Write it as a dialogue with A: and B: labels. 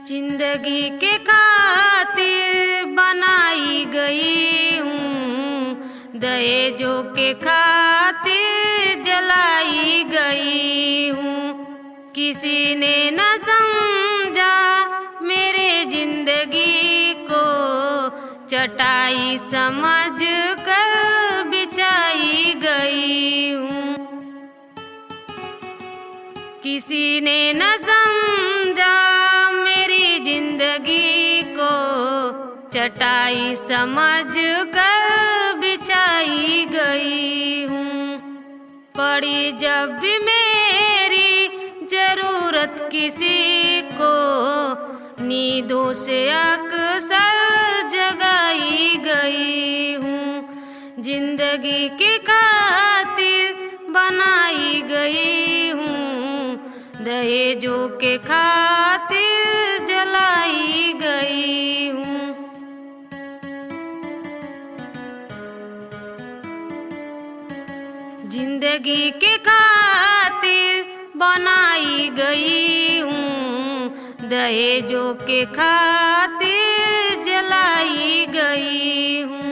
A: जिंदगी के खातिर बनाई गई हूँ, दहेजों के खातिर जलाई गई हूँ। किसी ने न समझा मेरे जिंदगी को, चटाई समझ कर बिछाई गई हूँ। किसी ने न समझा मेरी जिंदगी को, चटाई समझ कर बिछाई गई हूँ। पड़ी जब भी मेरी जरूरत किसी को, नींदों से अक्सर जगाई गई हूँ। जिंदगी के खातिर बनाई गई हूँ, दहेजों के खातिर जलाई गई हूँ। जिंदगी के खातिर बनाई गई हूँ, दहेजों के खातिर जलाई गई हूँ।